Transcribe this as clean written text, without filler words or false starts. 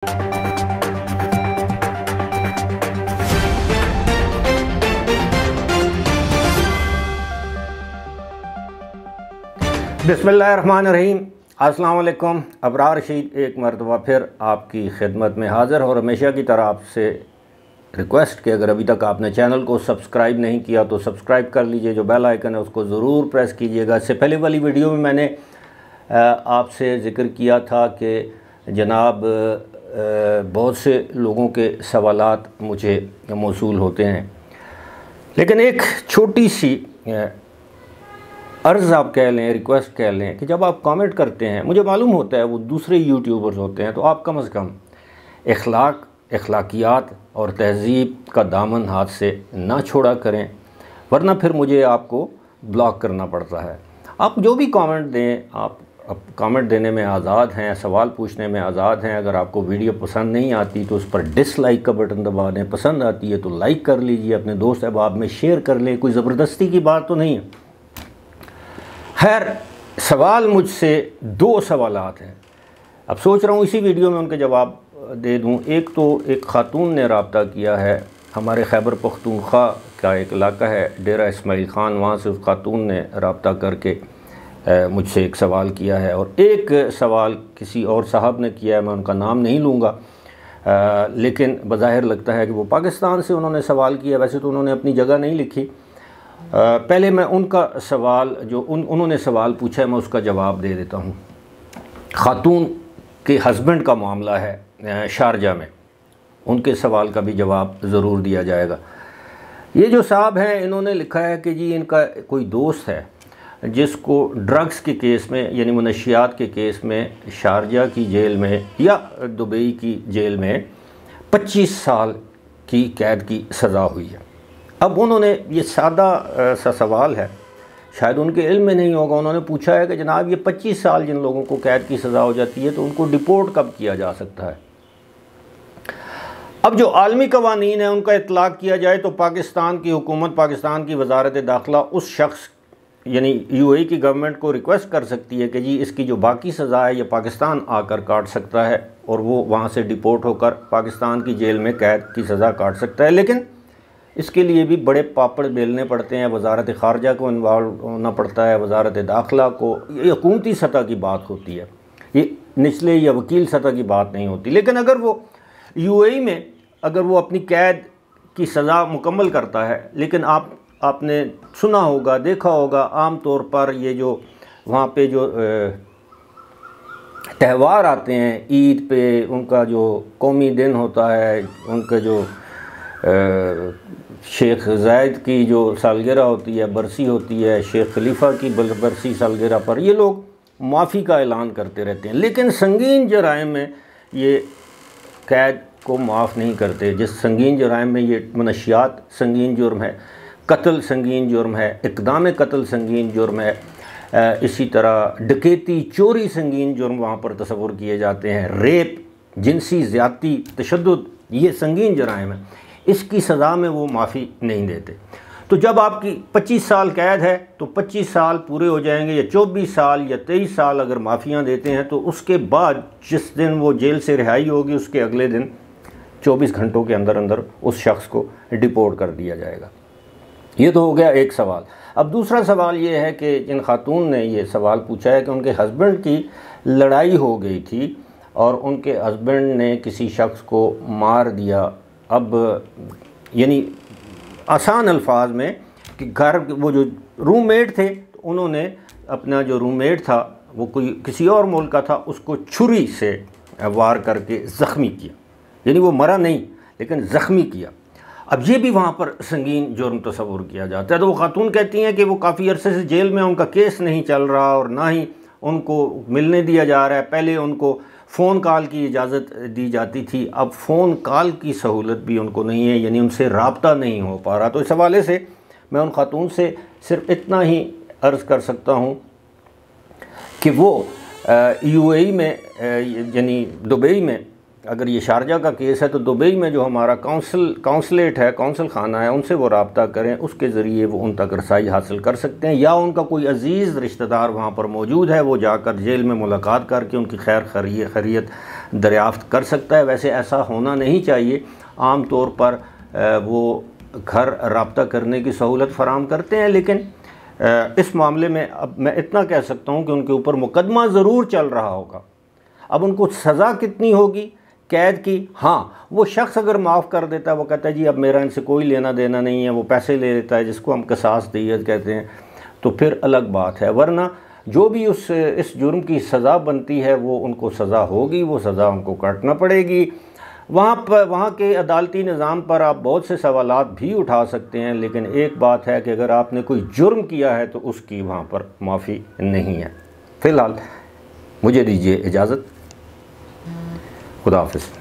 बिस्मिल्लाहिर्रहमानिर्रहीम। अस्सलाम वालेकुम। अबरार रशीद एक मरतबा फिर आपकी खिदमत में हाज़िर और हमेशा की तरह आपसे रिक्वेस्ट कि अगर अभी तक आपने चैनल को सब्सक्राइब नहीं किया तो सब्सक्राइब कर लीजिए, जो बेल आइकन है उसको ज़रूर प्रेस कीजिएगा। इससे पहले वाली वीडियो में मैंने आपसे ज़िक्र किया था कि जनाब बहुत से लोगों के सवालात मुझे मौसूल होते हैं, लेकिन एक छोटी सी अर्ज़ आप कह लें, रिक्वेस्ट कह लें कि जब आप कमेंट करते हैं, मुझे मालूम होता है वो दूसरे यूट्यूबर्स होते हैं, तो आप कम से कम अखलाकियात और तहज़ीब का दामन हाथ से ना छोड़ा करें, वरना फिर मुझे आपको ब्लॉक करना पड़ता है। आप जो भी कमेंट दें, आप कमेंट देने में आज़ाद हैं, सवाल पूछने में आज़ाद हैं। अगर आपको वीडियो पसंद नहीं आती तो उस पर डिसलाइक का बटन दबा दें, पसंद आती है तो लाइक कर लीजिए, अपने दोस्त अहबाब में शेयर कर लें। कोई ज़बरदस्ती की बात तो नहीं है। खैर, सवाल मुझसे दो सवालात हैं। अब सोच रहा हूँ इसी वीडियो में उनके जवाब दे दूँ। एक तो एक ख़ातून ने रब्ता किया है, हमारे खैबर पख्तूनख्वा का एक इलाका है डेरा इस्माइल ख़ान, वहाँ से उस ख़ातून ने रब्ता करके मुझसे एक सवाल किया है, और एक सवाल किसी और साहब ने किया है, मैं उनका नाम नहीं लूँगा, लेकिन बज़ाहिर लगता है कि वो पाकिस्तान से उन्होंने सवाल किया। वैसे तो उन्होंने अपनी जगह नहीं लिखी। पहले मैं उनका सवाल जो उन्होंने सवाल पूछा है मैं उसका जवाब दे देता हूँ। ख़ातून के हस्बैंड का मामला है शारजा में, उनके सवाल का भी जवाब ज़रूर दिया जाएगा। ये जो साहब हैं, इन्होंने लिखा है कि जी इनका कोई दोस्त है जिसको ड्रग्स के केस में, यानी मनशियात के केस में शारजा की जेल में या दुबई की जेल में 25 साल की कैद की सज़ा हुई है। अब उन्होंने ये सादा सा सवाल है, शायद उनके इल्म में नहीं होगा, उन्होंने पूछा है कि जनाब ये 25 साल जिन लोगों को कैद की सज़ा हो जाती है तो उनको डिपोर्ट कब किया जा सकता है। अब जो आलमी कवानीन है उनका इतलाक़ किया जाए तो पाकिस्तान की हुकूमत, पाकिस्तान की वजारत दाखिला उस शख्स यानी यूएई की गवर्नमेंट को रिक्वेस्ट कर सकती है कि जी इसकी जो बाकी सज़ा है ये पाकिस्तान आकर काट सकता है, और वो वहाँ से डिपोर्ट होकर पाकिस्तान की जेल में कैद की सज़ा काट सकता है। लेकिन इसके लिए भी बड़े पापड़ बेलने पड़ते हैं, वजारत ख़ारजा को इन्वॉल्व होना पड़ता है, वजारत दाखिला को। ये हुकूमती सतह की बात होती है, ये निचले या वकील सतह की बात नहीं होती। लेकिन अगर वो यूएई में अगर वो अपनी कैद की सज़ा मुकम्मल करता है, लेकिन आपने सुना होगा, देखा होगा, आम तौर पर ये जो वहाँ पे जो त्यौहार आते हैं, ईद पे उनका जो कौमी दिन होता है, उनके जो शेख ज़ायद की जो सालगिरह होती है, बरसी होती है, शेख खलीफा की बरसी सालगिरह पर ये लोग माफ़ी का ऐलान करते रहते हैं। लेकिन संगीन जराइम में ये कैद को माफ़ नहीं करते। जिस संगीन जराइम में ये मनशियात संगीन जुर्म है, कत्ल संगीन जुर्म है, इक़दाम कत्ल संगीन जुर्म है, इसी तरह डकैती, चोरी संगीन जुर्म वहाँ पर तस्वुर किए जाते हैं, रेप, जिनसी ज़्यादती, तशद्दुद, ये संगीन जराइम है। इसकी सज़ा में वो माफ़ी नहीं देते। तो जब आपकी 25 साल कैद है तो 25 साल पूरे हो जाएंगे, या 24 साल या 23 साल अगर माफ़ियाँ देते हैं, तो उसके बाद जिस दिन वो जेल से रिहाई होगी उसके अगले दिन 24 घंटों के अंदर अंदर उस शख्स को डिपोर्ट कर दिया जाएगा। ये तो हो गया एक सवाल। अब दूसरा सवाल ये है कि जिन खातून ने ये सवाल पूछा है कि उनके हस्बैंड की लड़ाई हो गई थी और उनके हस्बैंड ने किसी शख्स को मार दिया। अब यानी आसान अल्फाज में कि घर वो जो रूममेट थे, तो उन्होंने अपना जो रूममेट था वो कोई किसी और मुल्क का था, उसको छुरी से वार करके ज़ख्मी किया। यानी वो मरा नहीं लेकिन ज़ख्मी किया। अब ये भी वहाँ पर संगीन जुर्म तस्वुर किया जाता है। तो वो खातून कहती हैं कि वो काफ़ी अरसे से जेल में, उनका केस नहीं चल रहा और ना ही उनको मिलने दिया जा रहा है। पहले उनको फ़ोन कॉल की इजाज़त दी जाती थी, अब फ़ोन कॉल की सहूलत भी उनको नहीं है, यानी उनसे रब्ता नहीं हो पा रहा। तो इस हवाले से मैं उन खातून से सिर्फ इतना ही अर्ज़ कर सकता हूँ कि वो यूएई में यानी दुबई में अगर ये शारजा का केस है तो दुबई में जो हमारा काउंसलेट है, कौंसल खाना है, उनसे वो रब्ता करें, उसके ज़रिए वो उन तक रसाई हासिल कर सकते हैं। या उनका कोई अज़ीज़ रिश्तेदार वहाँ पर मौजूद है, वो जाकर जेल में मुलाकात करके उनकी खैरियत दरियाफ़्त कर सकता है। वैसे ऐसा होना नहीं चाहिए। आम तौर पर वो घर रब्ता करने की सहूलत फ़राहम करते हैं, लेकिन इस मामले में अब मैं इतना कह सकता हूँ कि उनके ऊपर मुकदमा ज़रूर चल रहा होगा। अब उनको सज़ा कितनी होगी कैद की, हाँ, वो शख्स अगर माफ़ कर देता है, वो कहता है जी अब मेरा इनसे कोई लेना देना नहीं है, वो पैसे ले लेता है, जिसको हम क़सास दियत कहते हैं, तो फिर अलग बात है। वरना जो भी इस जुर्म की सज़ा बनती है वो उनको सज़ा होगी, वो सज़ा उनको काटना पड़ेगी। वहाँ के अदालती निज़ाम पर आप बहुत से सवालात भी उठा सकते हैं, लेकिन एक बात है कि अगर आपने कोई जुर्म किया है तो उसकी वहाँ पर माफ़ी नहीं है। फ़िलहाल मुझे दीजिए इजाज़त। खुदा हाफ़िज़।